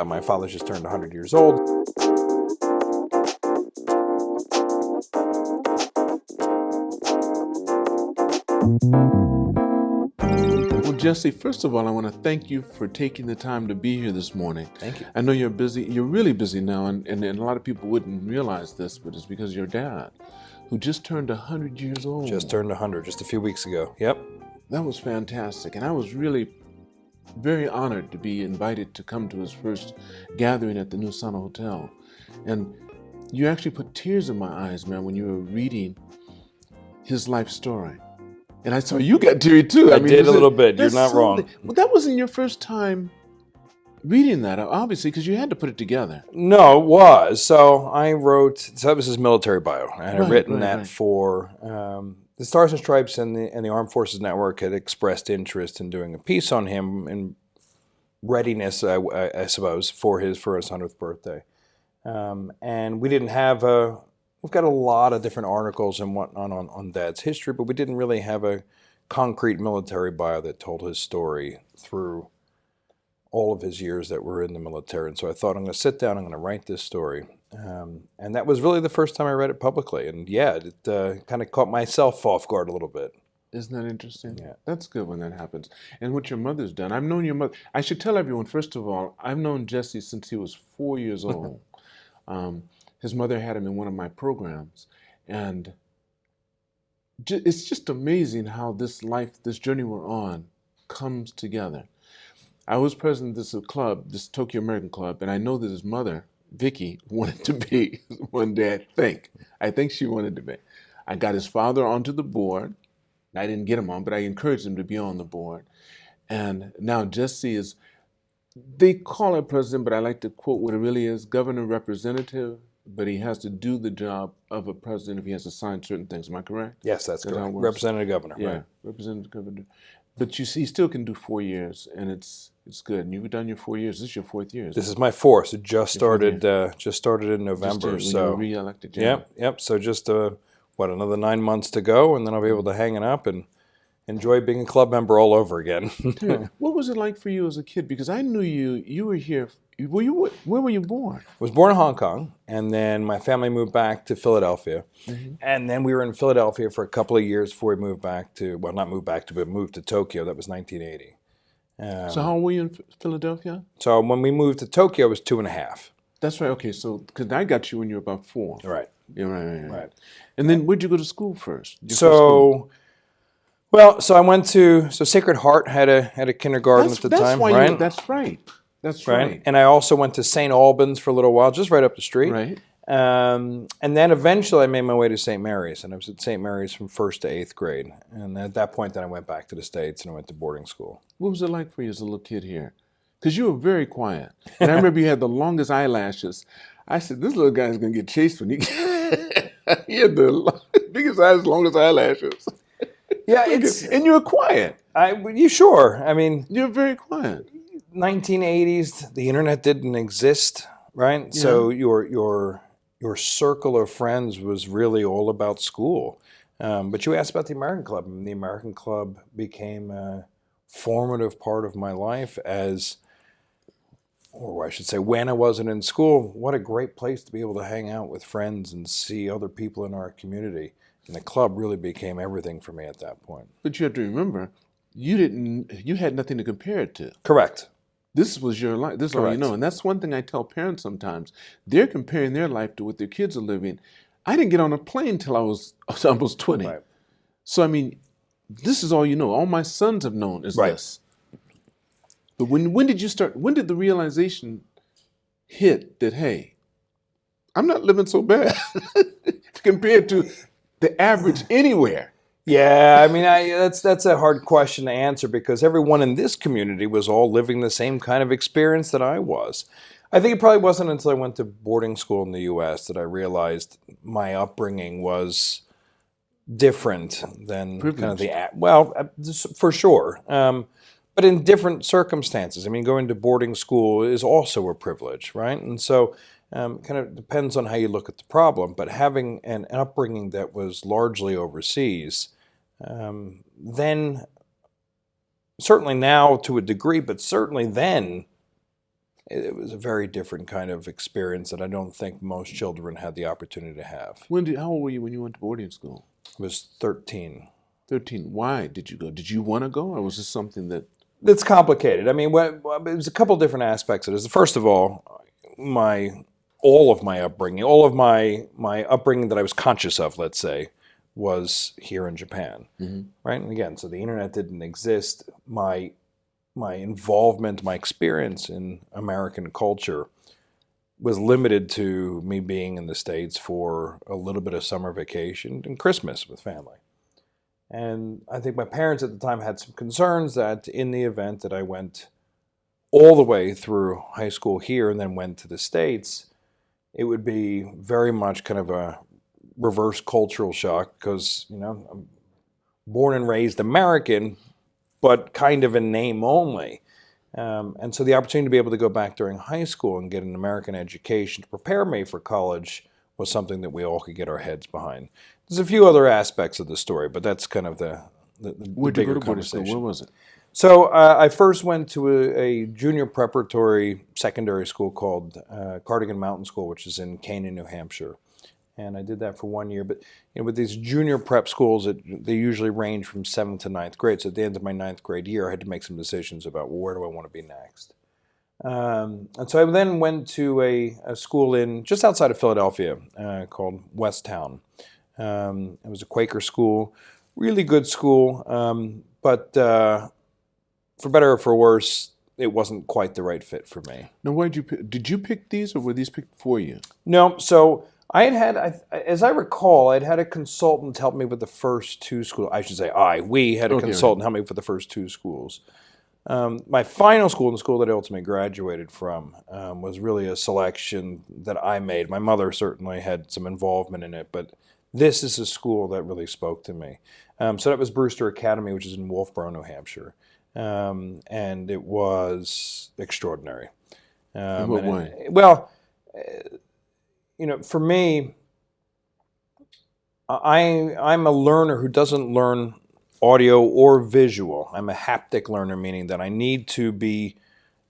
My father just turned 100 years old. Well, Jesse, first of all, I want to thank you for taking the time to be here this morning. Thank you. I know you're busy. You're really busy now, and a lot of people wouldn't realize this, but it's because your dad, who just turned 100 years old. Just turned 100 just a few weeks ago. Yep. That was fantastic, and I was really very honored to be invited to come to his first gathering at the New Sana Hotel. And you actually put tears in my eyes, man, when you were reading his life story. And I saw you got teary too. I did a little bit. You're not wrong. Well, that wasn't your first time reading that, obviously, because you had to put it together. No, it was. So I wrote, so that was his military bio. I had written that for the Stars and Stripes and the Armed Forces Network had expressed interest in doing a piece on him in readiness, I suppose, for his 100th birthday. And we didn't have we've got a lot of different articles and whatnot on Dad's history, but we didn't really have a concrete military bio that told his story through all of his years that were in the military. And so I thought, I'm going to sit down, I'm going to write this story. And that was really the first time I read it publicly. And yeah, it kind of caught myself off guard a little bit. Isn't that interesting? Yeah. That's good when that happens. And what your mother's done. I've known your mother. I should tell everyone, first of all, I've known Jesse since he was 4 years old. His mother had him in one of my programs. And it's just amazing how this journey we're on, comes together. I was president of this club, this Tokyo American Club, and I know that his mother, Vicky, wanted to be one day, I think she wanted to be. I got his father onto the board. I didn't get him on, but I encouraged him to be on the board. And now Jesse is, they call it president, but I like to quote what it really is, governor representative, but he has to do the job of a president if he has to sign certain things. Am I correct? Yes, that's correct. Representative Governor. Yeah, right. Representative Governor. But you see, he still can do 4 years, and it's good. And you've done your 4 years. This is your 4th year. This is my 4th. It just started in November. Just so when you were re-elected. Yeah. Yep. So just another 9 months to go, and then I'll be able to hang it up and enjoy being a club member all over again. What was it like for you as a kid? Because I knew you were here. Where were you born? I was born in Hong Kong, and then my family moved back to Philadelphia. Mm-hmm. And then we were in Philadelphia for a couple of years before we moved to Tokyo. That was 1980. So how old were you in Philadelphia? So when we moved to Tokyo, I was 2.5. That's right. Okay, so because I got you when you were about 4. Right. Yeah, right. And then where'd you go to school first? So I went to Sacred Heart had a kindergarten at the time, right? That's right. That's right. And I also went to St. Albans for a little while, just right up the street. Right. And then eventually I made my way to St. Mary's, and I was at St. Mary's from 1st to 8th grade. And at that point, then I went back to the States and I went to boarding school. What was it like for you as a little kid here? Because you were very quiet. And I remember you had the longest eyelashes. I said, this little guy's going to get chased when he had the biggest eyes, longest eyelashes. Yeah, and you were quiet. You sure? I mean, you're very quiet. 1980s, the internet didn't exist, right? Yeah. So your circle of friends was really all about school. But you asked about the American Club, and the American Club became a formative part of my life or I should say, when I wasn't in school. What a great place to be able to hang out with friends and see other people in our community. And the club really became everything for me at that point. But you have to remember, you had nothing to compare it to. Correct. This was your life. This is all you know. And that's one thing I tell parents sometimes. They're comparing their life to what their kids are living. I didn't get on a plane until I was almost 20. Right. So, I mean, this is all you know. All my sons have known is this. But when did you start? When did the realization hit that, hey, I'm not living so bad compared to the average anywhere? Yeah, I mean, that's a hard question to answer because everyone in this community was all living the same kind of experience that I was. I think it probably wasn't until I went to boarding school in the U.S. that I realized my upbringing was different than kind of for sure. But in different circumstances. I mean, going to boarding school is also a privilege, right? And so kind of depends on how you look at the problem. But having an upbringing that was largely overseas, then certainly now to a degree, but certainly then it was a very different kind of experience that I don't think most children had the opportunity to have. How old were you when you went to boarding school? I was 13. 13. Why did you go? Did you want to go, or was this something that... It's complicated. I mean, it was a couple different aspects of it. First of all, all of my upbringing that I was conscious of, let's say, was here in Japan, right? And again, so the internet didn't exist. My involvement, my experience in American culture was limited to me being in the States for a little bit of summer vacation and Christmas with family. And I think my parents at the time had some concerns that in the event that I went all the way through high school here and then went to the States, it would be very much kind of a reverse cultural shock because, I'm born and raised American, but kind of in name only. And so the opportunity to be able to go back during high school and get an American education to prepare me for college was something that we all could get our heads behind. There's a few other aspects of the story, but that's kind of the bigger conversation. Where was it? So I first went to a junior preparatory secondary school called Cardigan Mountain School, which is in Canaan, New Hampshire. And I did that for 1 year. But with these junior prep schools, they usually range from 7th to 9th grade. So at the end of my 9th grade year, I had to make some decisions about, well, where do I want to be next? And so I then went to a school just outside of Philadelphia called Westtown. It was a Quaker school, really good school, but for better or for worse, it wasn't quite the right fit for me. Now, did you pick these, or were these picked for you? No, so as I recall, I'd had a consultant help me with the first two schools. I should say we had a consultant help me for the first two schools. My final school, the school that I ultimately graduated from, was really a selection that I made. My mother certainly had some involvement in it, but this is a school that really spoke to me. So that was Brewster Academy, which is in Wolfboro, New Hampshire. And it was extraordinary. In what way? For me, I'm a learner who doesn't learn audio or visual. I'm a haptic learner, meaning that I need to be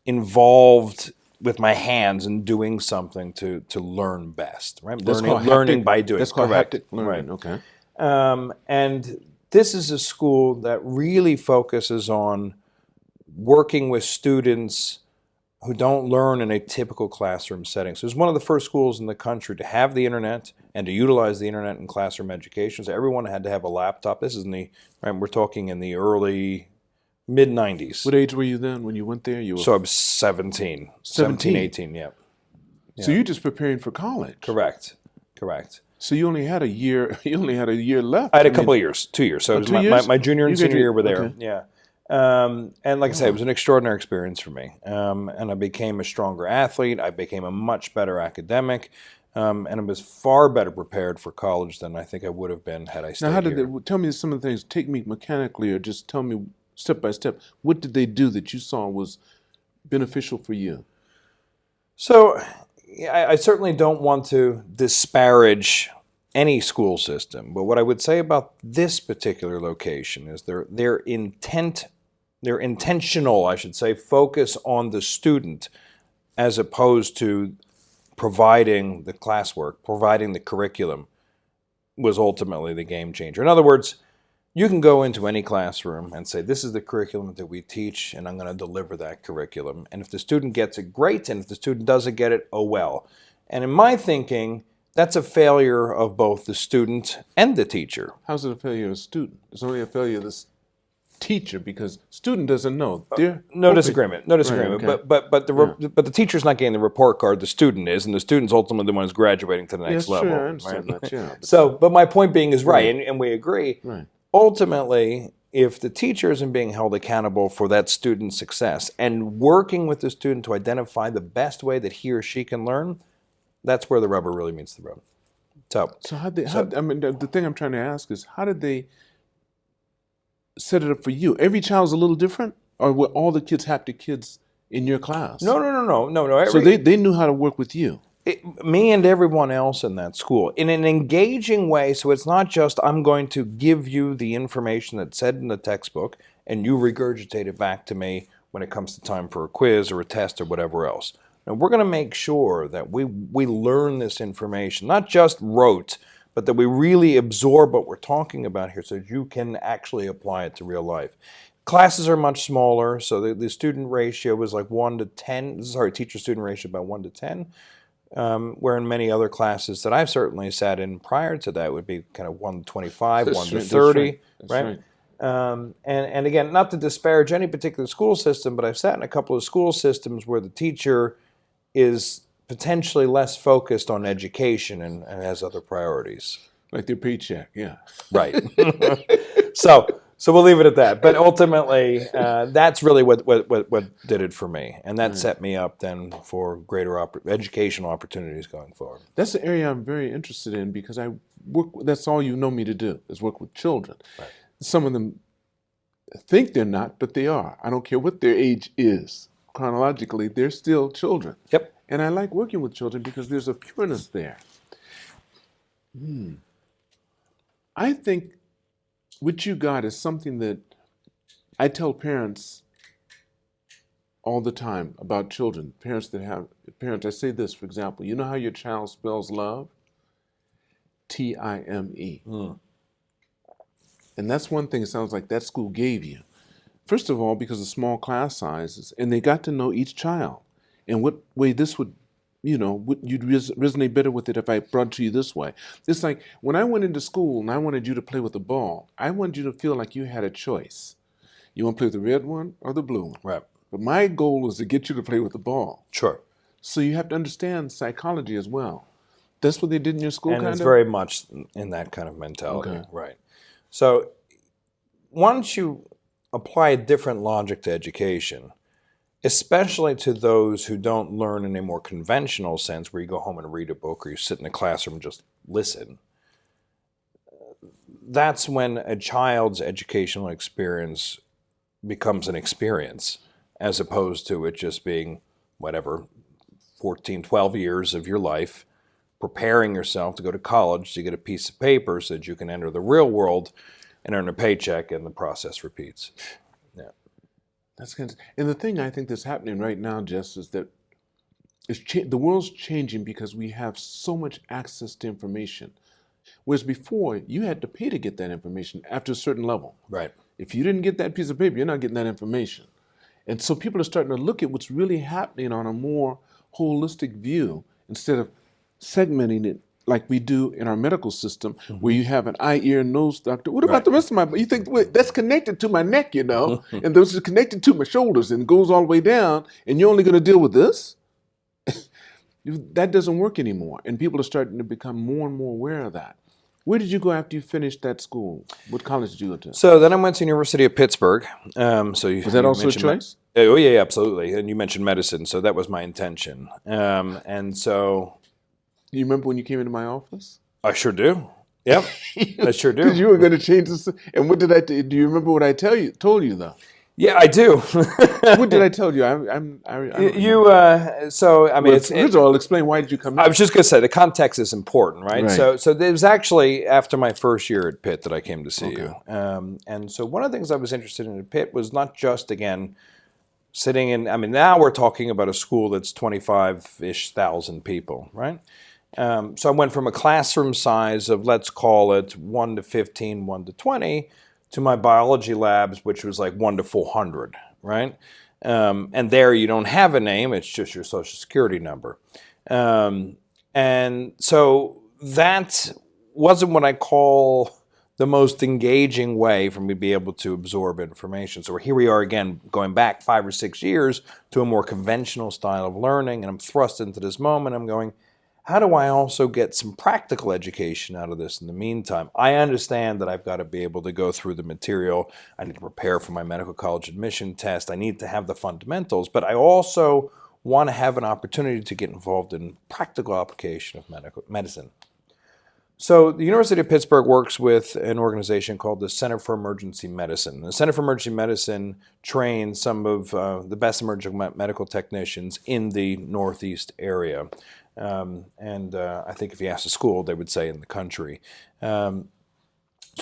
involved with my hands and doing something to learn best. Right, learning by doing. That's called correct. Haptic learning. Right. Okay. And this is a school that really focuses on working with students who don't learn in a typical classroom setting. So it's one of the first schools in the country to have the internet and to utilize the internet in classroom education. So everyone had to have a laptop. This is we're talking in the early, mid-90s. What age were you then when you went there? So I was 17, 18, yeah. So you're just preparing for college. Correct. So you only had a year. You only had a year left. I had a couple of years, 2 years. So it was my junior and senior year were there. Okay. Yeah. And like I said, it was an extraordinary experience for me. And I became a stronger athlete. I became a much better academic. And I was far better prepared for college than I think I would have been had I stayed here. Tell me some of the things. Take me mechanically, or just tell me step by step. What did they do that you saw was beneficial for you? So I certainly don't want to disparage any school system, but what I would say about this particular location is their intentional, I should say, focus on the student as opposed to providing the classwork, providing the curriculum, was ultimately the game changer. In other words, you can go into any classroom and say, this is the curriculum that we teach, and I'm going to deliver that curriculum. And if the student gets it, great, and if the student doesn't get it, oh well. And in my thinking, that's a failure of both the student and the teacher. How's it a failure of the student? It's only a failure of the teacher because student doesn't know. No disagreement. Right, okay. But the teacher's not getting the report card. The student is, and the student's ultimately the one who's graduating to the next level. Sure, I understand that. Yeah. But my point being is right, and we agree. Right. Ultimately, if the teacher isn't being held accountable for that student's success and working with the student to identify the best way that he or she can learn, that's where the rubber really meets the road. So the thing I'm trying to ask is, how did they set it up for you? Every child's a little different, or were all the kids haptic kids in your class? No. So they knew how to work with you. Me and everyone else in that school in an engaging way. So it's not just I'm going to give you the information that's said in the textbook and you regurgitate it back to me when it comes to time for a quiz or a test or whatever else. And we're going to make sure that we learn this information, not just rote, but that we really absorb what we're talking about here so that you can actually apply it to real life. Classes are much smaller, so the student ratio was like 1 to 10, sorry, teacher-student ratio about 1 to 10, where in many other classes that I've certainly sat in prior to that would be kind of 1 to 25, 1 to 30, right? And again, not to disparage any particular school system, but I've sat in a couple of school systems where the teacher is potentially less focused on education and has other priorities. Like their paycheck, yeah. Right. So we'll leave it at that. But ultimately, that's really what did it for me. And that set me up then for greater educational opportunities going forward. That's the area I'm very interested in because I work, that's all you know me to do, is work with children. Right. Some of them think they're not, but they are. I don't care what their age is. Chronologically, they're still children. Yep. And I like working with children because there's a pureness there. I think what you got is something that I tell parents all the time about children. Parents, I say this, for example, you know how your child spells love? T-I-M-E. And that's one thing it sounds like that school gave you. First of all, because of small class sizes, and they got to know each child and what way this would, you'd resonate better with it if I brought it to you this way. It's like when I went into school and I wanted you to play with the ball, I wanted you to feel like you had a choice. You want to play with the red one or the blue one? Right. But my goal was to get you to play with the ball. Sure. So you have to understand psychology as well. That's what they did in your school, and it's very much in that kind of mentality. Okay. Right. So once you apply a different logic to education, especially to those who don't learn in a more conventional sense where you go home and read a book or you sit in a classroom and just listen, that's when a child's educational experience becomes an experience as opposed to it just being whatever, 14, 12 years of your life preparing yourself to go to college to get a piece of paper so that you can enter the real world and earn a paycheck, and the process repeats. Yeah, that's kind of, and the thing I think that's happening right now, Jess, is that the world's changing because we have so much access to information, whereas before you had to pay to get that information after a certain level. Right. If you didn't get that piece of paper, you're not getting that information, and so people are starting to look at what's really happening on a more holistic view instead of segmenting it like we do in our medical system, where you have an eye, ear, nose doctor. What about the rest of my body? You think, wait, that's connected to my neck, and those are connected to my shoulders and goes all the way down, and you're only going to deal with this? That doesn't work anymore, and people are starting to become more and more aware of that. Where did you go after you finished that school? What college did you go to? So then I went to the University of Pittsburgh. Was that also a choice? Oh, yeah, absolutely. And you mentioned medicine, so that was my intention. And so... Do you remember when you came into my office? I sure do. Yep, I sure do. Because you were going to change this. And what did I do? You remember what I told you though? Yeah, I do. What did I tell you? So I mean, first of all, explain why did you come in? I was just going to say the context is important, right? So it was actually after my first year at Pitt that I came to see you. And so one of the things I was interested in at Pitt was not just, again, sitting in, I mean, now we're talking about a school that's 25-ish thousand people, right? So I went from a classroom size of, let's call it 1 to 15, 1 to 20, to my biology labs, which was like 1 to 400, right? And there you don't have a name, it's just your social security number. And so that wasn't what I call the most engaging way for me to be able to absorb information. So here we are again, going back 5 or 6 years to a more conventional style of learning, and I'm thrust into this moment. I'm going, how do I also get some practical education out of this in the meantime? I understand that I've got to be able to go through the material. I need to prepare for my medical college admission test. I need to have the fundamentals, but I also want to have an opportunity to get involved in practical application of medicine. So the University of Pittsburgh works with an organization called the Center for Emergency Medicine. The Center for Emergency Medicine trains some of the best emerging medical technicians in the Northeast area. I think if you ask the school, they would say in the country. So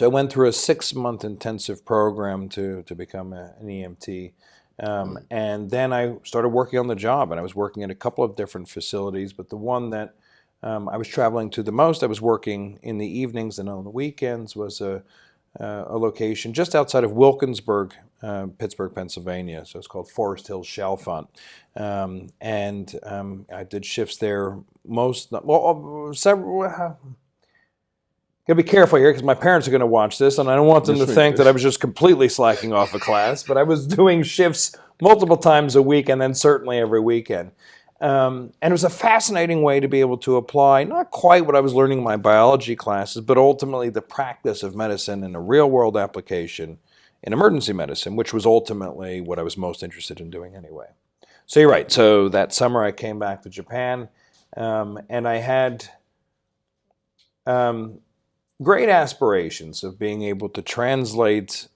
I went through a 6-month intensive program to become an EMT. And then I started working on the job, and I was working at a couple of different facilities, but the one that I was traveling to the most, I was working in the evenings and on the weekends, was a location just outside of Wilkinsburg, Pittsburgh, Pennsylvania. So it's called Forest Hills Chalfont. I did shifts there several. Gotta be careful here because my parents are going to watch this, and I don't want them to think that I was just completely slacking off of class. But I was doing shifts multiple times a week, and then certainly every weekend. And it was a fascinating way to be able to apply not quite what I was learning in my biology classes, but ultimately the practice of medicine in a real-world application in emergency medicine, which was ultimately what I was most interested in doing anyway. So you're right. So that summer I came back to Japan, and I had great aspirations of being able to translate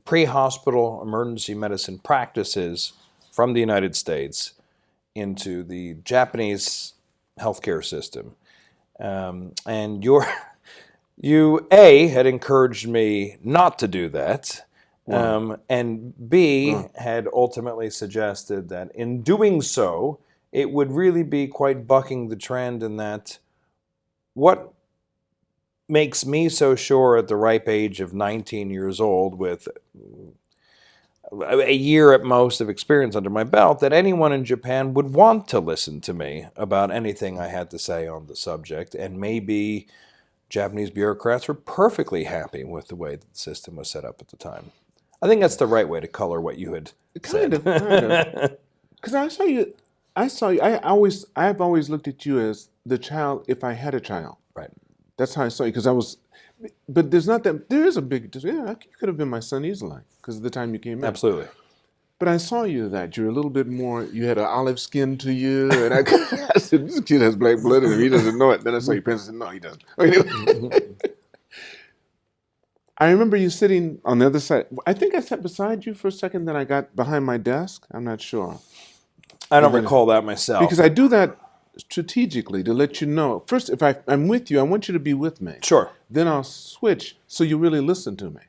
pre-hospital emergency medicine practices from the United States into the Japanese healthcare system. And you had encouraged me not to do that, and B, had ultimately suggested that in doing so, it would really be quite bucking the trend in that what makes me so sure at the ripe age of 19 years old with a year at most of experience under my belt that anyone in Japan would want to listen to me about anything I had to say on the subject, and maybe Japanese bureaucrats were perfectly happy with the way the system was set up at the time. I think that's the right way to color what you had said. Kind of. Because I've always looked at you as the child if I had a child. Right. That's how I saw you, but there is a big, you could have been my son easily, because of the time you came in. Absolutely. But I saw you you're a little bit more, you had an olive skin to you, and I said, this kid has black blood in him, he doesn't know it. Then I saw your parents and said, no, he doesn't. I remember you sitting on the other side. I think I sat beside you for a second, then I got behind my desk. I'm not sure. I don't recall that myself. Because I do that strategically to let you know. First, if I'm with you, I want you to be with me. Sure. Then I'll switch so you really listen to me.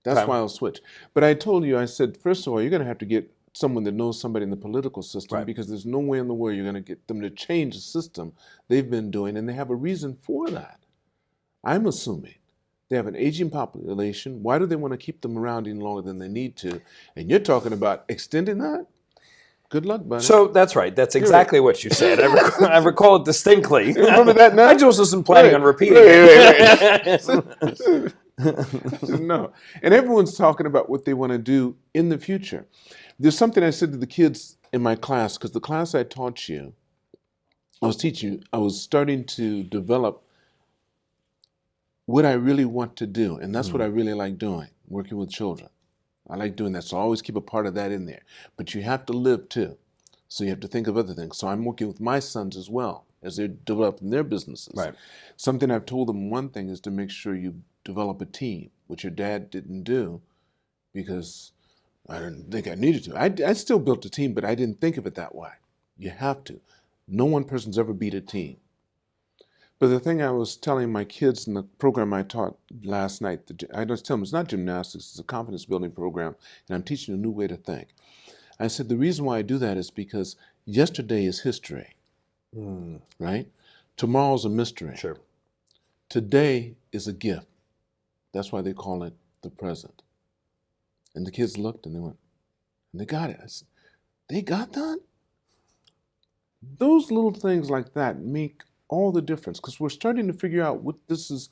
That's why I'll switch. But I told you, I said, first of all, you're going to have to get someone that knows somebody in the political system, because there's no way in the world you're going to get them to change the system they've been doing, and they have a reason for that. I'm assuming they have an aging population. Why do they want to keep them around any longer than they need to? And you're talking about extending that? Good luck, buddy. So that's right. That's exactly what you said. I recall it distinctly. You remember that now? I just wasn't planning on repeating it. No. And everyone's talking about what they want to do in the future. There's something I said to the kids in my class, because the class I taught you, I was starting to develop what I really want to do. And that's what I really like doing, working with children. I like doing that, so I always keep a part of that in there. But you have to live too, so you have to think of other things. So I'm working with my sons as well as they're developing their businesses. Right. Something I've told them, one thing is to make sure you develop a team, which your dad didn't do because I didn't think I needed to. I still built a team, but I didn't think of it that way. You have to. No one person's ever beat a team. But the thing I was telling my kids in the program I taught last night, I just tell them it's not gymnastics, it's a confidence building program, and I'm teaching a new way to think. I said the reason why I do that is because yesterday is history, right? Tomorrow's a mystery. Sure. Today is a gift. That's why they call it the present. And the kids looked and they went, and they got it. I said, they got that? Those little things like that make all the difference, because we're starting to figure out what this is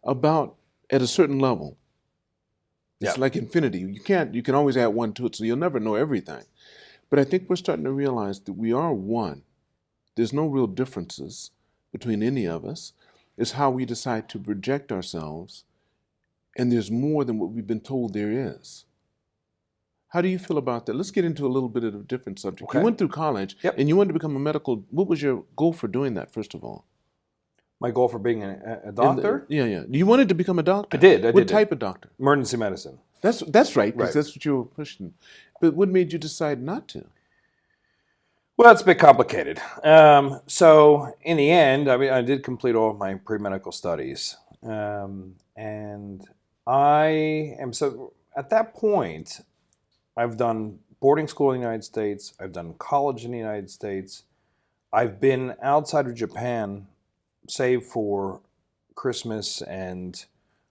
about at a certain level. It's like infinity. You can always add one to it, so you'll never know everything. But I think we're starting to realize that we are one. There's no real differences between any of us. It's how we decide to project ourselves, and there's more than what we've been told there is. How do you feel about that? Let's get into a little bit of a different subject. Okay. You went through college, and you wanted to become a medical. What was your goal for doing that, first of all? My goal for being a doctor? Yeah. You wanted to become a doctor? I did. What type of doctor? Emergency medicine. That's right, because that's what you were pushing. But what made you decide not to? Well, it's a bit complicated. So in the end, I did complete all of my pre-medical studies. And I am, so at that point, I've done boarding school in the United States. I've done college in the United States. I've been outside of Japan, save for Christmas, and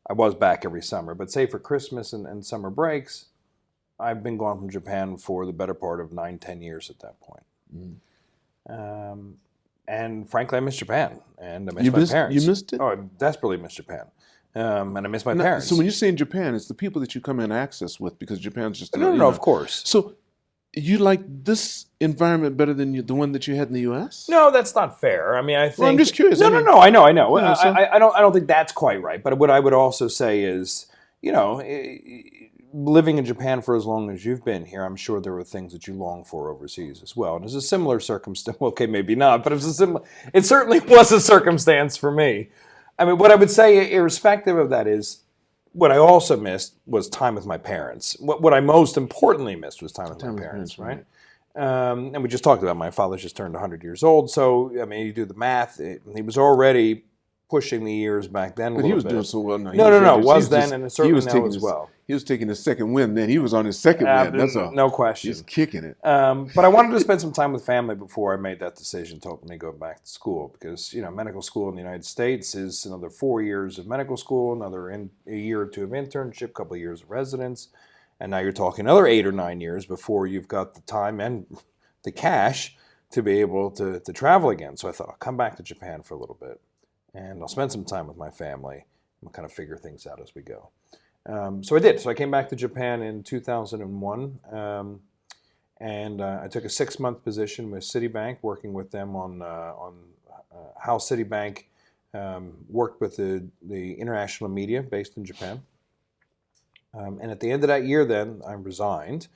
I was back every summer, but save for Christmas and summer breaks, I've been gone from Japan for the better part of 9-10 years at that point. And frankly, I miss Japan, and I miss my parents. You missed it? Oh, I desperately miss Japan. And I miss my parents. So when you say in Japan, it's the people that you come in access with, because Japan's just... No, of course. So you like this environment better than the one that you had in the U.S.? No, that's not fair. I mean, I think... Well, I'm just curious. No, I know. Yeah, so... I don't think that's quite right. But what I would also say is, you know, living in Japan for as long as you've been here, I'm sure there were things that you long for overseas as well. And it's a similar circumstance. Well, okay, maybe not, but it certainly was a circumstance for me. I mean, what I would say, irrespective of that, is what I also missed was time with my parents. What I most importantly missed was time with my parents, right? And we just talked about my father just turned 100 years old. So, I mean, you do the math. He was already pushing the years back then. But he was doing so well now. No, was then, and certainly now as well. He was taking his second win then. He was on his second win. That's all. No question. He's kicking it. But I wanted to spend some time with family before I made that decision to openly go back to school, because, you know, medical school in the United States is another 4 years of medical school, another a year or two of internship, a couple of years of residence, and now you're talking another 8 or 9 years before you've got the time and the cash to be able to travel again. So I thought I'll come back to Japan for a little bit, and I'll spend some time with my family, and we'll kind of figure things out as we go. So I did. So I came back to Japan in 2001, and I took a 6-month position with Citibank, working with them on how Citibank worked with the international media based in Japan. And at the end of that year, then I resigned,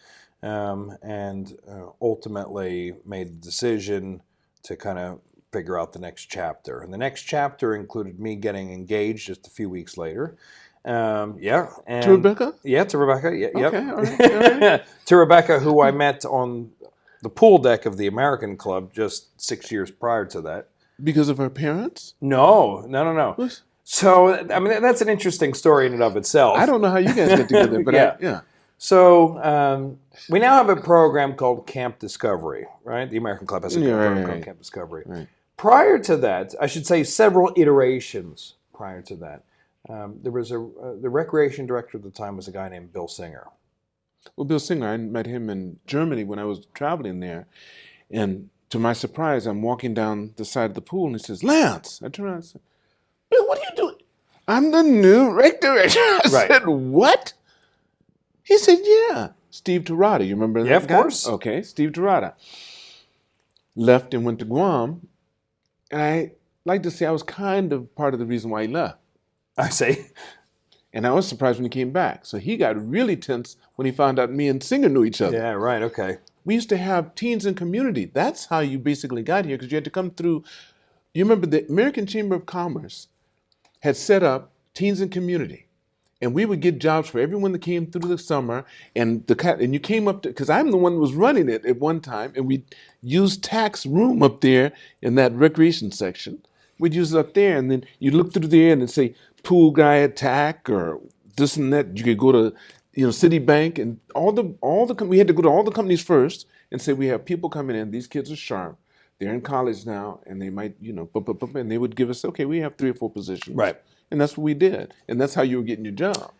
and ultimately made the decision to kind of figure out the next chapter. And the next chapter included me getting engaged just a few weeks later. And to Rebecca? Yeah, to Rebecca. Yeah, okay, all right. To Rebecca, who I met on the pool deck of the American Club just 6 years prior to that. Because of her parents? No. What? So, I mean, that's an interesting story in and of itself. I don't know how you guys get together, but yeah. So, we now have a program called Camp Discovery, right? The American Club has a program called Camp Discovery. Right. Prior to that, I should say several iterations prior to that, there was the recreation director at the time was a guy named Bill Singer. Well, Bill Singer, I met him in Germany when I was traveling there. And to my surprise, I'm walking down the side of the pool, and he says, "Lance." I turn around and say, "Bill, what are you doing?" "I'm the new rec director." I said, "What?" He said, "Yeah, Steve Terada." You remember that Yeah, of guy? course. Okay, Steve Terada. Left and went to Guam. And I like to say I was kind of part of the reason why he left. I see. And I was surprised when he came back. So he got really tense when he found out me and Singer knew each other. Yeah, right, okay. We used to have Teens in Community. That's how you basically got here, because you had to come through. You remember the American Chamber of Commerce had set up Teens in Community. And we would get jobs for everyone that came through the summer. And you came up to, because I'm the one who was running it at one time, and we used TAC's room up there in that recreation section. We'd use it up there, and then you look through there and then say, pool guy at TAC or this and that. You could go to, Citibank, and we had to go to all the companies first and say, we have people coming in. These kids are sharp. They're in college now, and they might, and they would give us, okay, we have 3 or 4 positions. Right. And that's what we did. And that's how you were getting your job.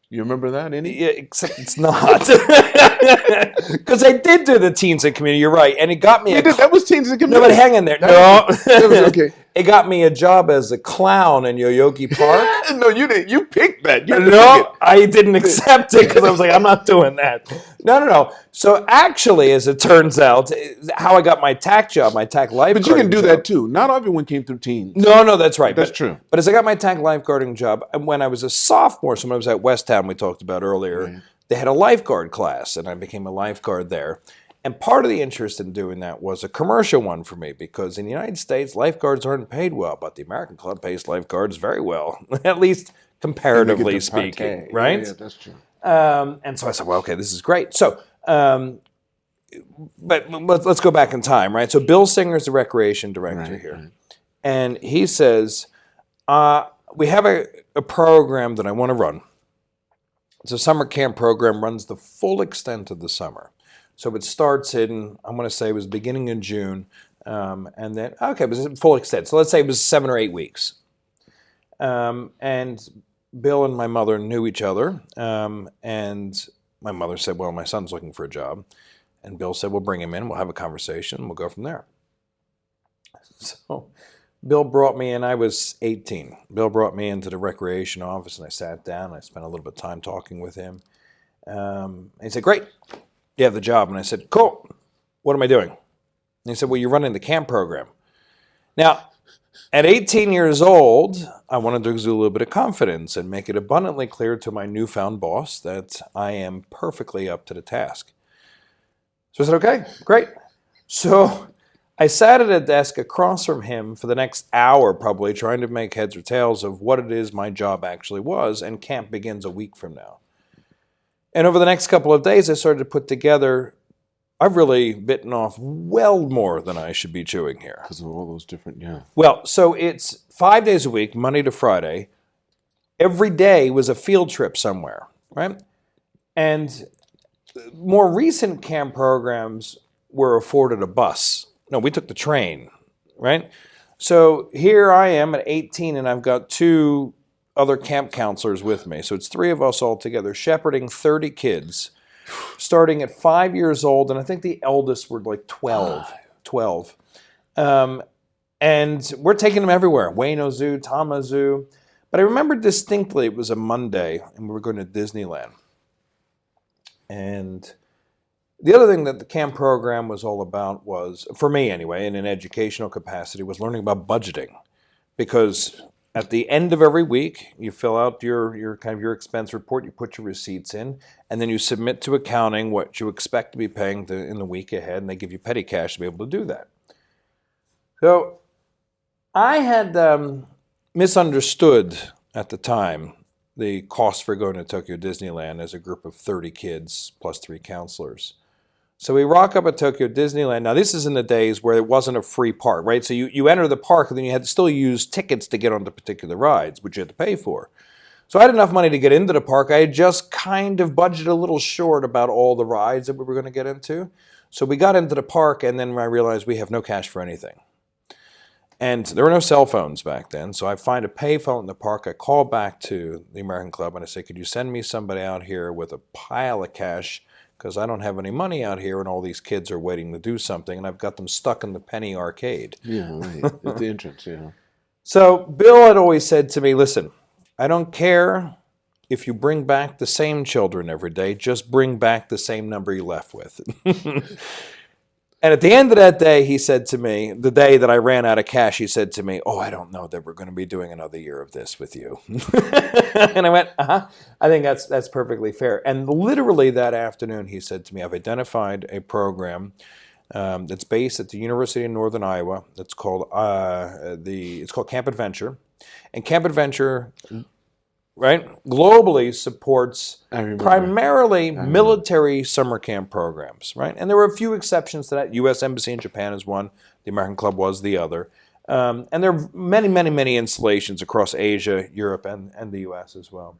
You remember that, any? Yeah, except it's not. Because I did do the Teens in Community, you're right. And it got me that was Teens in Community. No, but hang in there. That was okay. It got me a job as a clown in Yoyogi Park. No, you didn't. You picked that. I didn't accept it because I was like, I'm not doing that. No. So actually, as it turns out, how I got my TAC job, my TAC lifeguarding But you can do job, that too. Not everyone came through Teens. No, that's right. That's true. But as I got my TAC lifeguarding job, and when I was a sophomore, so when I was at West Town, we talked about earlier, they had a lifeguard class, and I became a lifeguard there. And part of the interest in doing that was a commercial one for me, because in the United States, lifeguards aren't paid well, but the American Club pays lifeguards very well, at least comparatively speaking, right? Yeah, that's true. And so I said, well, okay, this is great. So, but let's go back in time, right? So Bill Singer is the recreation director here. Right. And he says, we have a program that I want to run. It's a summer camp program, runs the full extent of the summer. So it starts in, I'm going to say it was beginning in June. And then, okay, it was a full extent. So let's say it was 7 or 8 weeks. And Bill and my mother knew each other. And my mother said, well, my son's looking for a job. And Bill said, we'll bring him in. We'll have a conversation. We'll go from there. So Bill brought me in. I was 18. Bill brought me into the recreation office, and I sat down. And I spent a little bit of time talking with him. And he said, great, you have the job. And I said, cool. What am I doing? And he said, well, you're running the camp program. Now, at 18 years old, I wanted to exude a little bit of confidence and make it abundantly clear to my newfound boss that I am perfectly up to the task. So I said, okay, great. So I sat at a desk across from him for the next hour, probably trying to make heads or tails of what it is my job actually was, and camp begins a week from now. And over the next couple of days, I started to put together, I've really bitten off well more than I should be chewing here. Because of all those different, yeah. Well, so it's 5 days a week, Monday to Friday. Every day was a field trip somewhere, right? And more recent camp programs were afforded a bus. No, we took the train, right? So here I am at 18, and I've got 2 other camp counselors with me. So it's 3 of us all together, shepherding 30 kids, starting at 5 years old, and I think the eldest were like 12. And we're taking them everywhere, Wayno Zoo, Tama Zoo. But I remember distinctly it was a Monday, and we were going to Disneyland. And the other thing that the camp program was all about was, for me anyway, in an educational capacity, was learning about budgeting. Because at the end of every week, you fill out your kind of your expense report, you put your receipts in, and then you submit to accounting what you expect to be paying in the week ahead, and they give you petty cash to be able to do that. So I had misunderstood at the time the cost for going to Tokyo Disneyland as a group of 30 kids plus 3 counselors. So we rock up at Tokyo Disneyland. Now, this is in the days where it wasn't a free park, right? So you enter the park, and then you had to still use tickets to get onto particular rides, which you had to pay for. So I had enough money to get into the park. I had just kind of budgeted a little short about all the rides that we were going to get into. So we got into the park, and then I realized we have no cash for anything. And there were no cell phones back then, so I find a payphone in the park. I call back to the American Club, and I say, could you send me somebody out here with a pile of cash, because I don't have any money out here, and all these kids are waiting to do something, and I've got them stuck in the penny arcade. Yeah, right. At the entrance, yeah. So Bill had always said to me, listen, I don't care if you bring back the same children every day, just bring back the same number you left with. And at the end of that day, he said to me, the day that I ran out of cash, he said to me, oh, I don't know that we're going to be doing another year of this with you. And I went, I think that's perfectly fair. And literally that afternoon, he said to me, I've identified a program that's based at the University of Northern Iowa. It's called Camp Adventure. And Camp Adventure, right, globally supports primarily military summer camp programs, right? And there were a few exceptions to that. U.S. Embassy in Japan is one. The American Club was the other. And there are many, many, many installations across Asia, Europe, and the U.S. as well.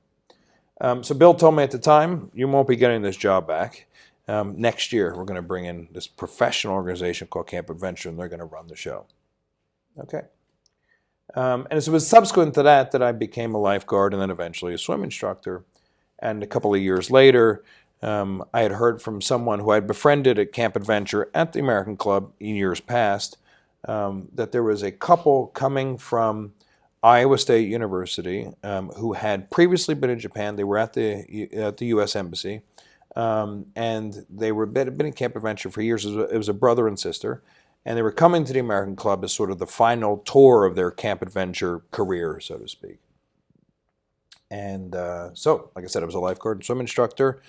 So Bill told me at the time, you won't be getting this job back. Next year, we're going to bring in this professional organization called Camp Adventure, and they're going to run the show. Okay. And it was subsequent to that I became a lifeguard and then eventually a swim instructor. And a couple of years later, I had heard from someone who I had befriended at Camp Adventure at the American Club in years past that there was a couple coming from Iowa State University who had previously been in Japan. They were at the U.S. Embassy, and they had been in Camp Adventure for years. It was a brother and sister. And they were coming to the American Club as sort of the final tour of their Camp Adventure career, so to speak. And so, like I said, I was a lifeguard and swim instructor.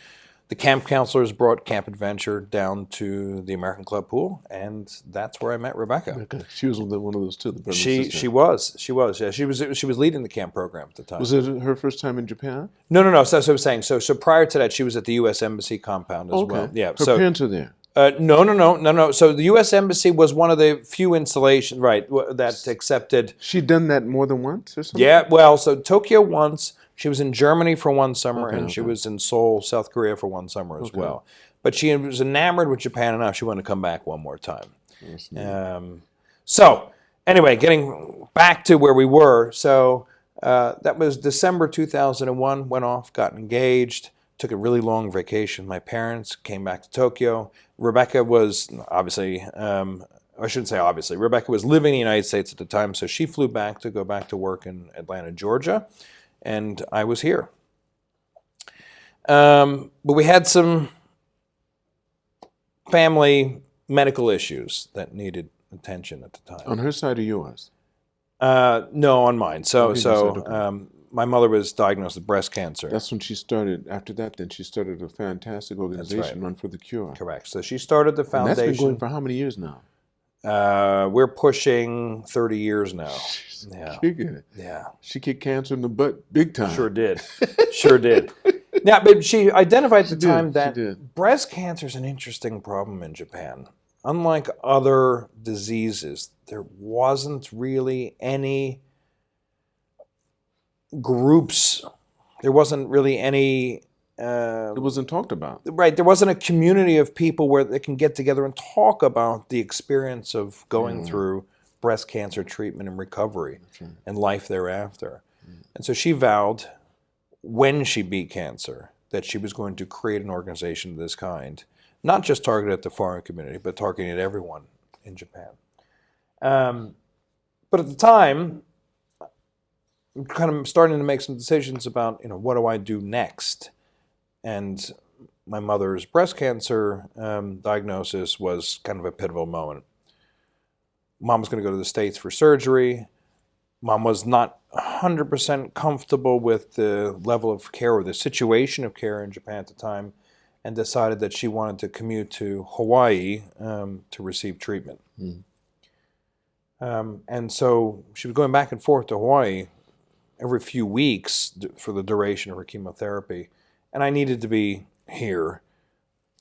The camp counselors brought Camp Adventure down to the American Club pool, and that's where I met Rebecca. Okay. She was one of those too. She was. Yeah, she was leading the camp program at the time. Was it her first time in Japan? No. So that's what I was saying. So prior to that, she was at the U.S. Embassy compound as well. Yeah. Her parents are there. No. So the U.S. Embassy was one of the few installations, right, that accepted. She'd done that more than once or something? Yeah, well, so Tokyo once. She was in Germany for one summer, and she was in Seoul, South Korea for one summer as well. but she was enamored with Japan enough, she wanted to come back one more time. That's neat. So anyway, getting back to where we were. So that was December 2001, went off, got engaged, took a really long vacation. My parents came back to Tokyo. Rebecca was obviously, I shouldn't say obviously, Rebecca was living in the United States at the time, so she flew back to go back to work in Atlanta, Georgia, and I was here. But we had some family medical issues that needed attention at the time. On her side or yours? No, on mine. So Okay. my mother was diagnosed with breast cancer. That's when she started. After that, then she started a fantastic organization, right. Run for the Cure. Correct. So she started the And foundation. that's been going for how many years now? We're pushing 30 years now. Yeah. Yeah. She kicked cancer in the butt big time. Sure did. Sure did. Now, but she identified at the time that breast cancer is an interesting problem in Japan. Unlike other diseases, there wasn't really any groups. There wasn't really any. It wasn't talked about. Right. There wasn't a community of people where they can get together and talk about the experience of going through breast cancer treatment and recovery and life thereafter. And so she vowed, when she beat cancer, that she was going to create an organization of this kind, not just targeted at the foreign community, but targeting at everyone in Japan. But at the time, I'm kind of starting to make some decisions about, what do I do next? And my mother's breast cancer diagnosis was kind of a pivotal moment. Mom was going to go to the States for surgery. Mom was not 100% comfortable with the level of care or the situation of care in Japan at the time, and decided that she wanted to commute to Hawaii to receive treatment. And so she was going back and forth to Hawaii every few weeks for the duration of her chemotherapy. And I needed to be here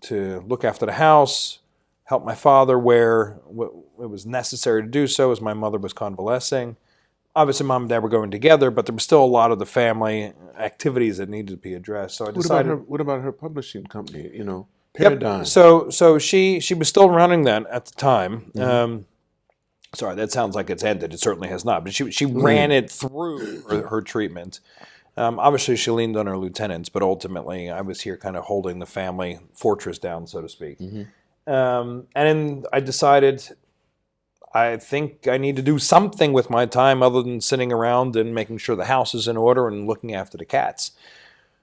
to look after the house, help my father where it was necessary to do so as my mother was convalescing. Obviously, Mom and Dad were going together, but there was still a lot of the family activities that needed to be addressed. So I decided. What about her publishing company? Paradigm. Yep. So she was still running that at the time. Sorry, that sounds like it's ended. It certainly has not. But she ran it through her treatment. Obviously, she leaned on her lieutenants, but ultimately, I was here kind of holding the family fortress down, so to speak. And then I decided, I think I need to do something with my time other than sitting around and making sure the house is in order and looking after the cats.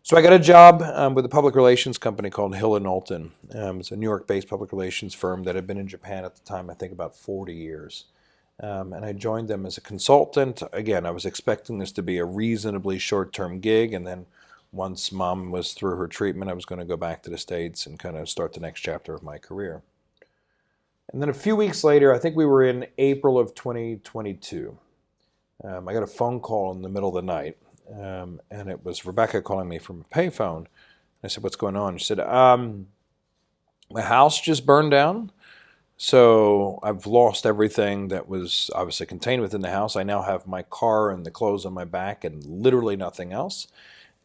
So I got a job with a public relations company called Hill & Knowlton. It's a New York-based public relations firm that had been in Japan at the time, I think about 40 years. And I joined them as a consultant. Again, I was expecting this to be a reasonably short-term gig, and then once Mom was through her treatment, I was going to go back to the States and kind of start the next chapter of my career. And then a few weeks later, I think we were in April of 2022, I got a phone call in the middle of the night, and it was Rebecca calling me from a payphone. I said, "What's going on?" She said, "My house just burned down. So I've lost everything that was obviously contained within the house. I now have my car and the clothes on my back and literally nothing else.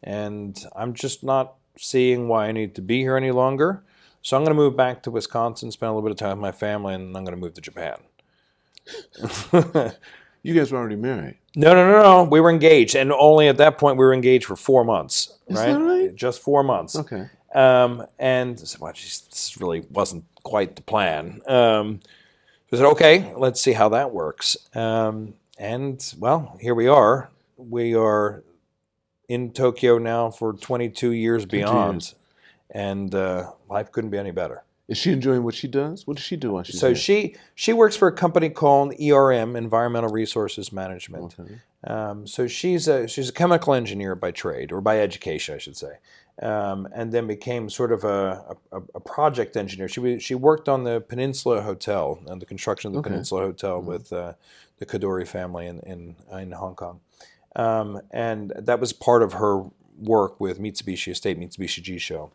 And I'm just not seeing why I need to be here any longer. So I'm going to move back to Wisconsin, spend a little bit of time with my family, and I'm going to move to Japan." You guys were already married. No. We were engaged. And only at that point, we were engaged for 4 months. Is that right? Just 4 months. Okay. And I said, "Well, geez, this really wasn't quite the plan." I said, "Okay, let's see how that works." And, well, here we are. We are in Tokyo now for 22 years beyond. And life couldn't be any better. Is she enjoying what she does? What does she do while she's So there? she works for a company called ERM, Environmental Resources Management. Okay. So she's a chemical engineer by trade, or by education, I should say, and then became sort of a project engineer. She worked on the Peninsula Hotel, and the construction of the Peninsula Hotel with the Kadori family in Hong Kong, and that was part of her work with Mitsubishi Estate, Mitsubishi Jisho.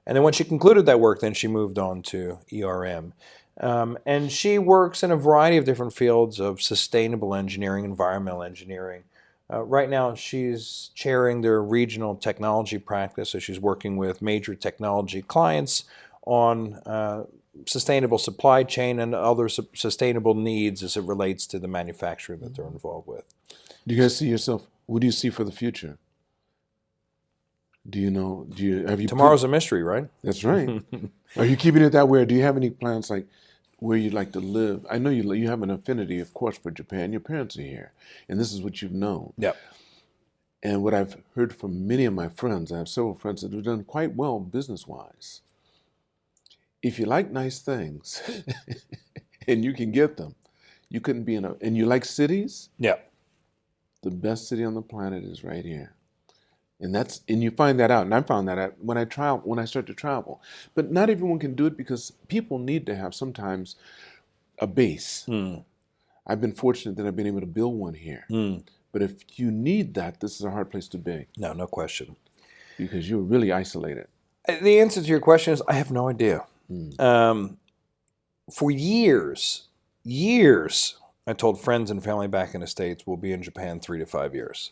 And then when she concluded that work, then she moved on to ERM. And she works in a variety of different fields of sustainable engineering, environmental engineering. Right now, she's chairing their regional technology practice, so she's working with major technology clients on sustainable supply chain and other sustainable needs as it relates to the manufacturing that they're involved with. Do you guys see yourself? What do you see for the future? Do you know? Have you? Tomorrow's a mystery, right? That's right. Are you keeping it that way, or do you have any plans like where you'd like to live? I know you have an affinity, of course, for Japan. Your parents are here, and this is what you've known. Yep. And what I've heard from many of my friends, I have several friends that have done quite well business-wise. If you like nice things, and you can get them, you couldn't be and you like cities? Yeah. The best city on the planet is right here. And you find that out, and I found that out when I start to travel. But not everyone can do it because people need to have sometimes a base. I've been fortunate that I've been able to build one here. But if you need that, this is a hard place to be. No question. Because you're really isolated. The answer to your question is I have no idea. For years, I told friends and family back in the States, we'll be in Japan 3 to 5 years.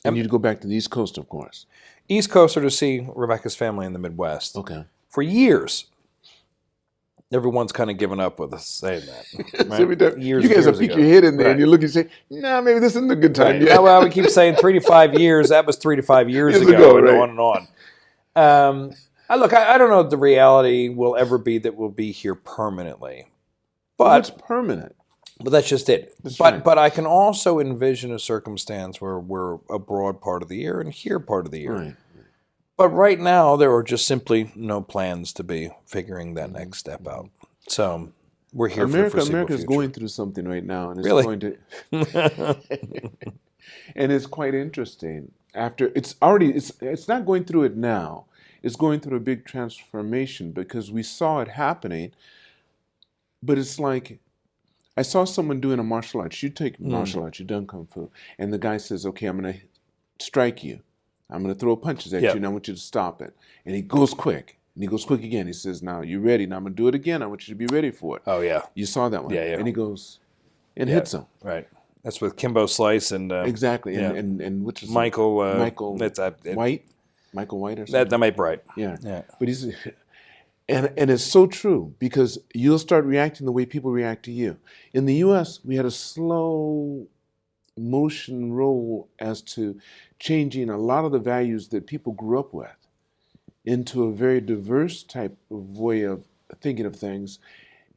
And you'd go back to the East Coast, of course. East Coast or to see Rebecca's family in the Midwest. Okay. For years, everyone's kind of given up with us saying that. Right? So you guys will peek your head in there and you look and say, nah, maybe this isn't a good time yet. Well, we keep saying 3 to 5 years. That was 3 to 5 years ago, and on and on. Look, I don't know if the reality will ever be that we'll be here permanently. But it's permanent. But that's just it. Right. But I can also envision a circumstance where we're abroad part of the year and here part of the year. Right. But right now, there are just simply no plans to be figuring that next step out. So we're here for the foreseeable America's future. going through something right now, and it's Really? going to, and it's quite interesting. It's not going through it now. It's going through a big transformation because we saw it happening. But it's like, I saw someone doing a martial arts. You take martial arts, you've done Kung Fu. And the guy says, okay, I'm going to strike you. I'm going to throw punches at you, and I want you to stop it. And he goes quick. And he goes quick again. He says, now, you ready? Now I'm going to do it again. I want you to be ready for it. Oh, yeah. You saw that one. Yeah. And he goes and hits him. Right. That's with Kimbo Slice and... exactly. And which is Michael White? Michael White or something? That might be right. Yeah. Yeah. But he's... And it's so true because you'll start reacting the way people react to you. In the U.S., we had a slow motion roll as to changing a lot of the values that people grew up with into a very diverse type of way of thinking of things.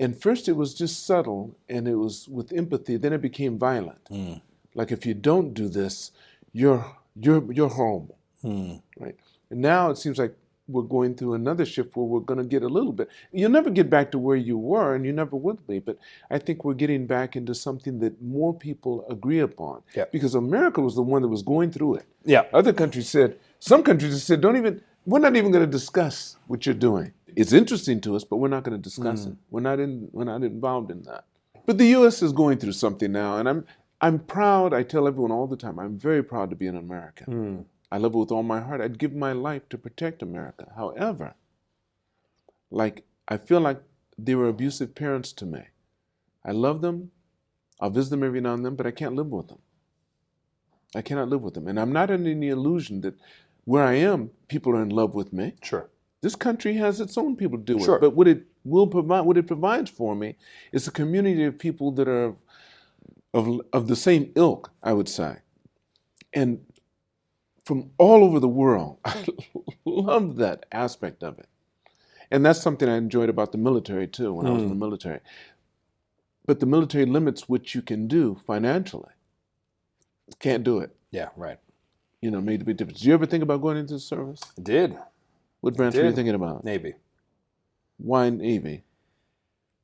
And first it was just subtle and it was with empathy. Then it became violent. Like if you don't do this, you're horrible. Right? And now it seems like we're going through another shift where we're going to get a little bit. You'll never get back to where you were, and you never will be, but I think we're getting back into something that more people agree upon. Yeah. Because America was the one that was going through it. Yeah. Other countries said, some countries said, we're not even going to discuss what you're doing. It's interesting to us, but we're not going to discuss it. We're not involved in that. But the U.S. is going through something now, and I'm proud. I tell everyone all the time, I'm very proud to be an American. I love it with all my heart. I'd give my life to protect America. However, I feel like they were abusive parents to me. I love them. I'll visit them every now and then, but I can't live with them. I cannot live with them. And I'm not under any illusion that where I am, people are in love with me. Sure. This country has its own people to do it. Sure. But what it provides for me is a community of people that are of the same ilk, I would say. And from all over the world. I love that aspect of it. And that's something I enjoyed about the military, too, when I was in the military. But the military limits what you can do financially. Can't do it. Yeah, right. Made a big difference. Did you ever think about going into the service? I did. What branch were you thinking about? Navy. Why Navy?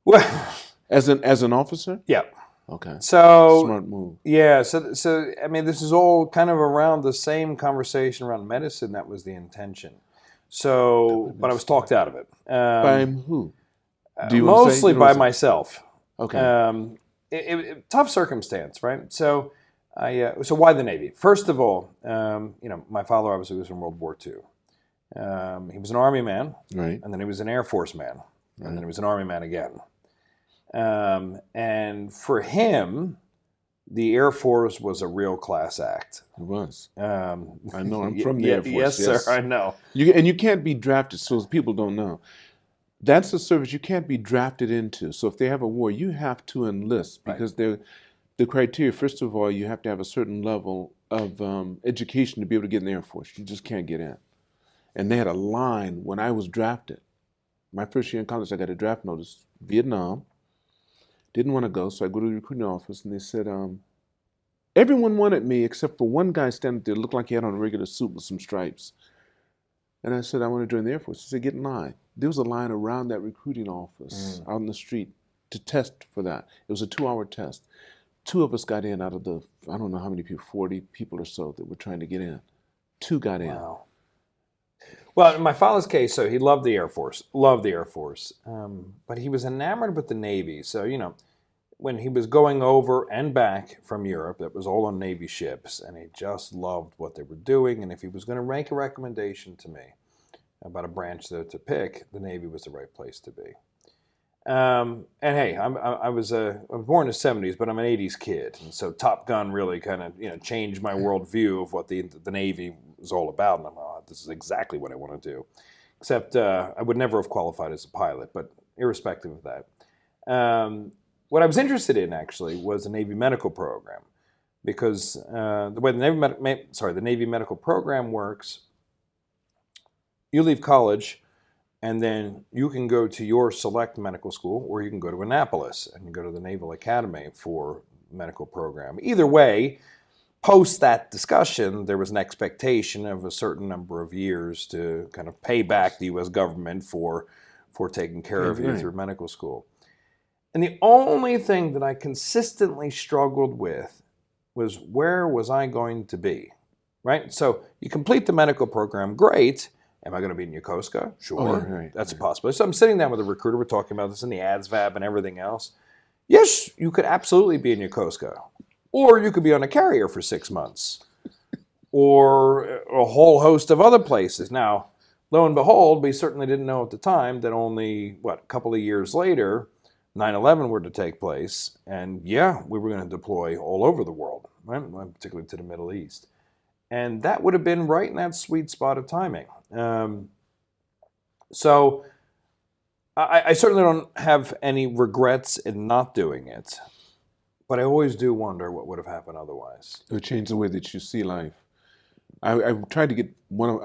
Well, as an officer? Yeah. Okay. So smart move. Yeah. So I mean, this is all kind of around the same conversation around medicine. That was the intention. So, but I was talked out of it. By who? Mostly by myself. Okay. Tough circumstance, right? So, so why the Navy? First of all, my father obviously was in World War II. He was an Army man, right, and then he was an Air Force man, and then he was an Army man again. And for him, the Air Force was a real class act. It was. I know. I'm from the Air Force. Yes, sir. I know. And you can't be drafted, so people don't know. that's a service you can't be drafted into. So if they have a war, you have to enlist because the criteria, first of all, you have to have a certain level of education to be able to get in the Air Force. You just can't get in. And they had a line when I was drafted. My first year in college, I got a draft notice, Vietnam. Didn't want to go, so I go to the recruiting office, and they said, everyone wanted me except for one guy standing there, looked like he had on a regular suit with some stripes. And I said, I want to join the Air Force. He said, get in line. There was a line around that recruiting office out in the street to test for that. It was a 2-hour test. 2 of us got in out of the, I don't know how many people, 40 people or so that were trying to get in. 2 got in. Wow. Well, in my father's case, so he loved the Air Force, but he was enamored with the Navy. So, you know, when he was going over and back from Europe, it was all on Navy ships, and he just loved what they were doing. And if he was going to make a recommendation to me about a branch to pick, the Navy was the right place to be. And hey, I was born in the '70s, but I'm an '80s kid, and so Top Gun really kind of changed my worldview of what the Navy was all about. And I'm like, oh, this is exactly what I want to do. Except I would never have qualified as a pilot, but irrespective of that, what I was interested in actually was the Navy medical program, because the way the Navy medical program works, you leave college. And then you can go to your select medical school, or you can go to Annapolis and go to the Naval Academy for medical program. Either way, post that discussion, there was an expectation of a certain number of years to kind of pay back the U.S. government for taking care of you through medical school. And the only thing that I consistently struggled with was, where was I going to be, right? So you complete the medical program, great. Am I going to be in Yokosuka? Sure, that's a possibility. So I'm sitting down with a recruiter. We're talking about this in the ASVAB and everything else. Yes, you could absolutely be in Yokosuka. Or you could be on a carrier for 6 months. Or a whole host of other places. Now, lo and behold, we certainly didn't know at the time that only, a couple of years later, 9/11 were to take place. And yeah, we were going to deploy all over the world, right? Particularly to the Middle East. And that would have been right in that sweet spot of timing. So I certainly don't have any regrets in not doing it, but I always do wonder what would have happened otherwise. It would change the way that you see life. I tried to get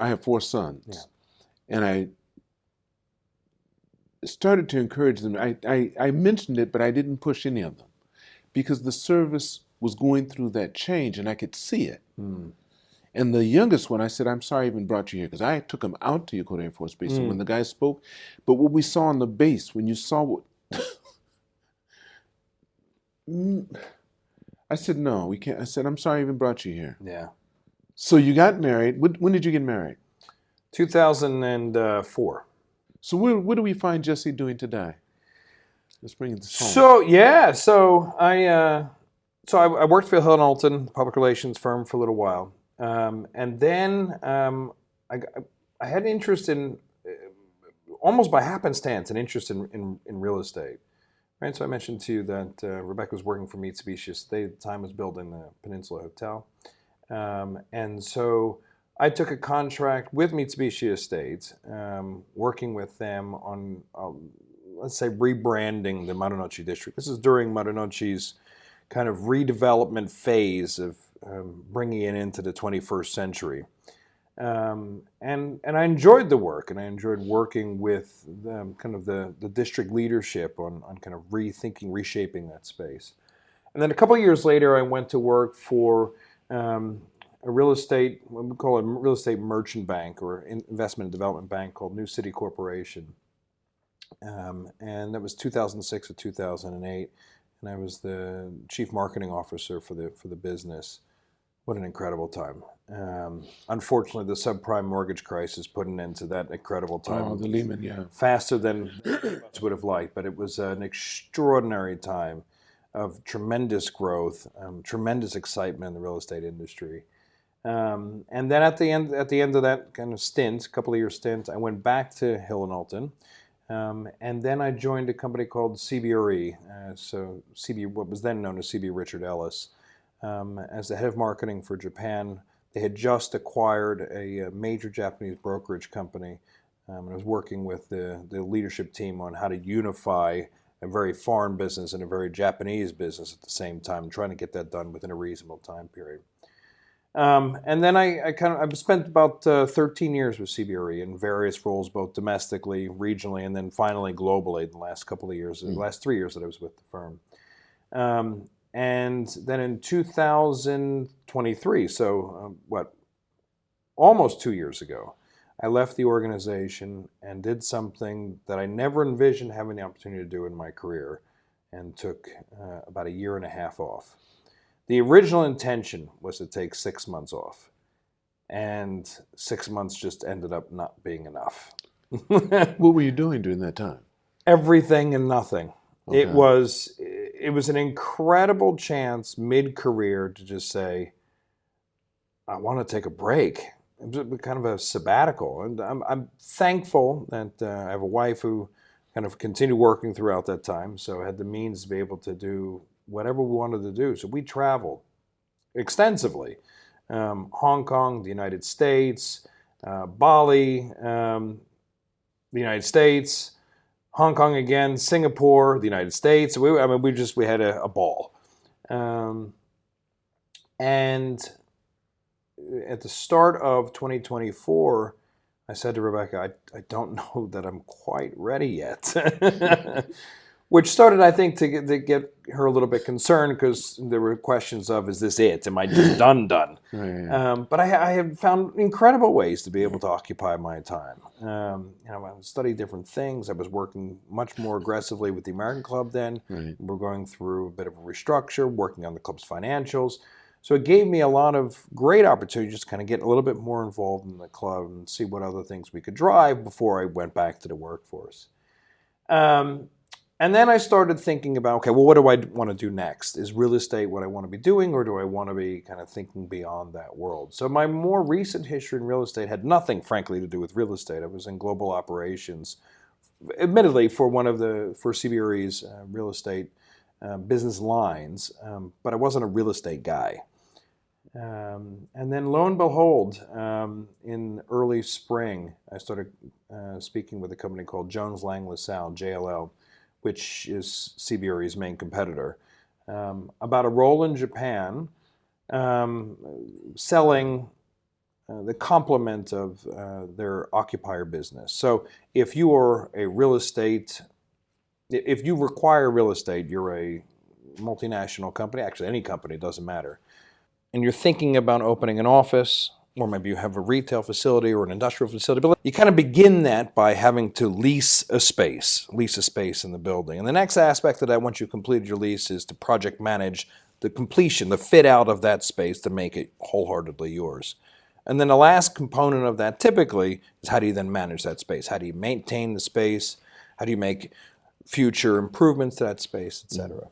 I have 4 sons, and I started to encourage them. I mentioned it, but I didn't push any of them because the service was going through that change, and I could see it. And the youngest one, I said, I'm sorry I even brought you here, because I took him out to Yokota Air Force Base. And when the guy spoke, but what we saw on the base, when you saw what, I said, no, we can't. I said, I'm sorry I even brought you here. Yeah. So you got married. When did you get married? 2004. So what do we find Jesse doing today? Let's bring this home. So I worked for Hill & Knowlton, public relations firm, for a little while. And then I had an interest in, almost by happenstance, an interest in real estate. Right, so I mentioned to you that Rebecca was working for Mitsubishi Estate at the time, was building the Peninsula Hotel. And so I took a contract with Mitsubishi Estate, working with them on, let's say, rebranding the Marunouchi district. This is during Marunouchi's kind of redevelopment phase of bringing it into the 21st century. And I enjoyed the work, and I enjoyed working with the district leadership on kind of rethinking, reshaping that space. And then a couple of years later, I went to work for a real estate, what we call a real estate merchant bank, or investment and development bank, called New City Corporation. And that was 2006 or 2008. And I was the chief marketing officer for the business. What an incredible time. Unfortunately, the subprime mortgage crisis put an end to that incredible time. Oh, the Lehman, yeah. Faster than much would have liked, but it was an extraordinary time of tremendous growth, tremendous excitement in the real estate industry. And then at the end of that kind of stint, a couple of year stint, I went back to Hill & Knowlton. And then I joined a company called CBRE, what was then known as CB Richard Ellis, as the head of marketing for Japan. They had just acquired a major Japanese brokerage company And I was working with the leadership team on how to unify a very foreign business and a very Japanese business at the same time, trying to get that done within a reasonable time period. And then I've spent about 13 years with CBRE in various roles, both domestically, regionally, and then finally globally in the last couple of years, the last 3 years that I was with the firm. And then in 2023, so almost 2 years ago, I left the organization and did something that I never envisioned having the opportunity to do in my career, and took about 1.5 years off. The original intention was to take 6 months off, and 6 months just ended up not being enough. What were you doing during that time? Everything and nothing. Okay. It was an incredible chance mid-career to just say, I want to take a break. It was kind of a sabbatical, and I'm thankful that I have a wife who kind of continued working throughout that time, so I had the means to be able to do whatever we wanted to do. So we traveled extensively. Hong Kong, the United States, Bali, the United States, Hong Kong again, Singapore, the United States. We had a ball. And at the start of 2024, I said to Rebecca, I don't know that I'm quite ready yet. Which started, I think, to get her a little bit concerned, because there were questions of, is this it? Am I just done? Right. But I have found incredible ways to be able to occupy my time. I studied different things. I was working much more aggressively with the American Club then. Right. We're going through a bit of a restructure, working on the club's financials. So it gave me a lot of great opportunities just to kind of get a little bit more involved in the club and see what other things we could drive before I went back to the workforce. And then I started thinking about, okay, well, what do I want to do next? Is real estate what I want to be doing, or do I want to be kind of thinking beyond that world? So my more recent history in real estate had nothing, frankly, to do with real estate. I was in global operations, admittedly, for CBRE's real estate business lines, but I wasn't a real estate guy. And then lo and behold, in early spring, I started speaking with a company called Jones Lang LaSalle, JLL, which is CBRE's main competitor, about a role in Japan selling the complement of their occupier business. So if you are if you require real estate, you're a multinational company, actually any company, doesn't matter, and you're thinking about opening an office, or maybe you have a retail facility or an industrial facility, but you kind of begin that by having to lease a space in the building. And the next aspect of that, once you've completed your lease, is to project manage the completion, the fit out of that space to make it wholeheartedly yours. And then the last component of that typically is, how do you then manage that space? How do you maintain the space? How do you make future improvements to that space, etc.?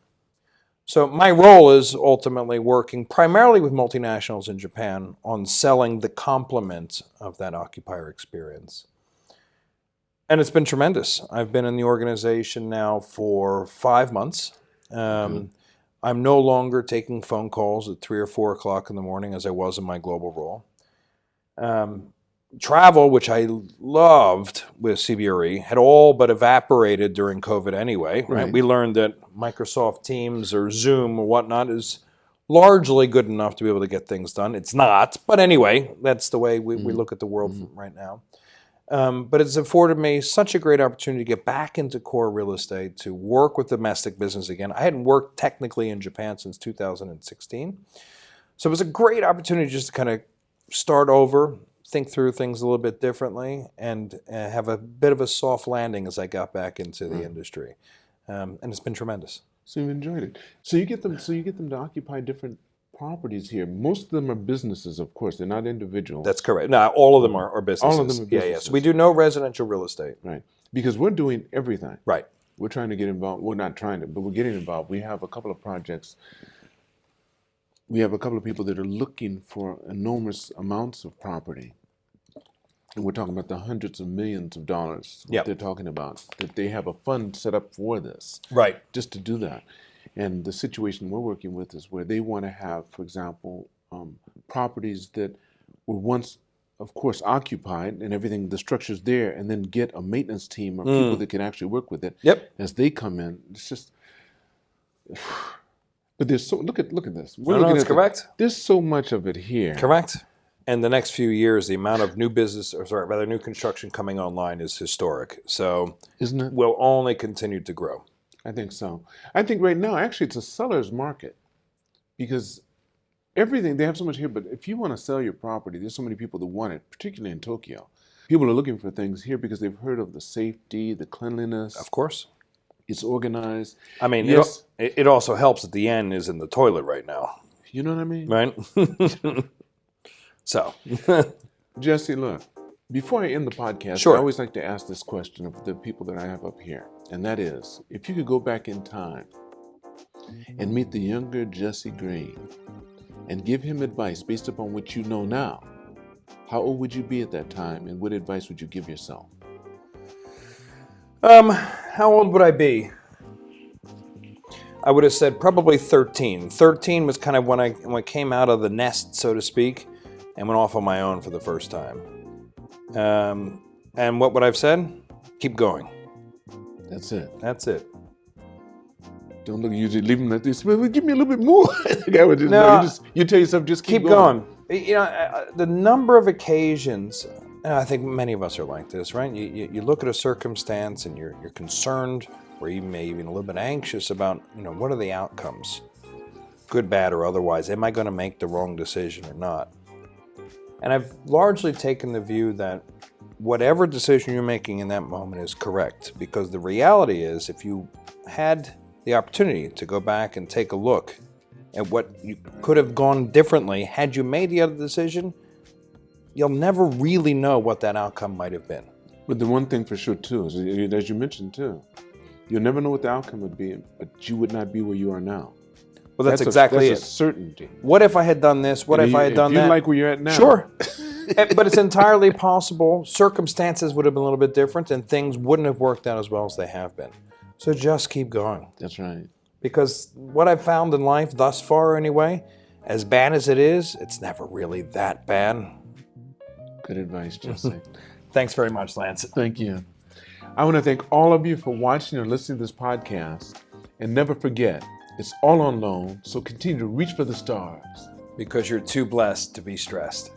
So my role is ultimately working primarily with multinationals in Japan on selling the complement of that occupier experience. And it's been tremendous. I've been in the organization now for 5 months. I'm no longer taking phone calls at 3 or 4 o'clock in the morning as I was in my global role. Travel, which I loved with CBRE, had all but evaporated during COVID anyway. Right? We learned that Microsoft Teams or Zoom or whatnot is largely good enough to be able to get things done. It's not, but anyway, that's the way we look at the world right now. But it's afforded me such a great opportunity to get back into core real estate, to work with domestic business again. I hadn't worked technically in Japan since 2016. So it was a great opportunity just to kind of start over, think through things a little bit differently, and have a bit of a soft landing as I got back into the industry, and it's been tremendous. So you've enjoyed it. So you get them to occupy different properties here. Most of them are businesses, of course. They're not individuals. That's correct. No, all of them are businesses. All of them are businesses. Yeah. So we do no residential real estate. Right. Because we're doing everything. Right. We're trying to get involved. We're not trying to, but we're getting involved. We have a couple of projects. We have a couple of people that are looking for enormous amounts of property. And we're talking about the hundreds of millions of dollars they're talking about, that they have a fund set up for this. Right. Just to do that. And the situation we're working with is where they want to have, for example, properties that were once of course, occupied and everything, the structure's there, and then get a maintenance team or people that can actually work with it as they come in. It's just, but there's so, look at this. We're looking that's at correct. There's so much of it here. Correct. And the next few years, the amount of new new construction coming online is historic. So, isn't it? Will only continue to grow. I think so. I think right now, actually, it's a seller's market because everything, they have so much here, but if you want to sell your property, there's so many people that want it, particularly in Tokyo. People are looking for things here because they've heard of the safety, the cleanliness. Of course. It's organized. I mean, yes. It also helps that the yen is in the toilet right now. You know what I mean? Right? So. Jesse, look, before I end the podcast, Sure. I always like to ask this question of the people that I have up here. And that is, if you could go back in time and meet the younger Jesse Green and give him advice based upon what you know now, how old would you be at that time and what advice would you give yourself? How old would I be? I would have said probably 13. 13 was kind of when I came out of the nest, so to speak, and went off on my own for the first time. And what would I have said? Keep going. That's it. That's it. Don't look, you just leave them like this. Well, give me a little bit more. I would just, No, you tell yourself, just keep going. You know, the number of occasions, and I think many of us are like this, right? You look at a circumstance and you're concerned, or you may even a little bit anxious about, what are the outcomes? Good, bad, or otherwise. Am I going to make the wrong decision or not? And I've largely taken the view that whatever decision you're making in that moment is correct, because the reality is if you had the opportunity to go back and take a look at what you could have gone differently had you made the other decision, you'll never really know what that outcome might have been. But the one thing for sure, too, is, as you mentioned, too, you'll never know what the outcome would be, but you would not be where you are now. Well, that's exactly it. That's a certainty. What if I had done this? What if I had done that? You like where you're at now. Sure. But it's entirely possible. Circumstances would have been a little bit different and things wouldn't have worked out as well as they have been. So just keep going. That's right. Because what I've found in life thus far anyway, as bad as it is, it's never really that bad. Good advice, Jesse. Thanks very much, Lance. Thank you. I want to thank all of you for watching or listening to this podcast. And never forget, it's all on loan, so continue to reach for the stars. Because you're too blessed to be stressed.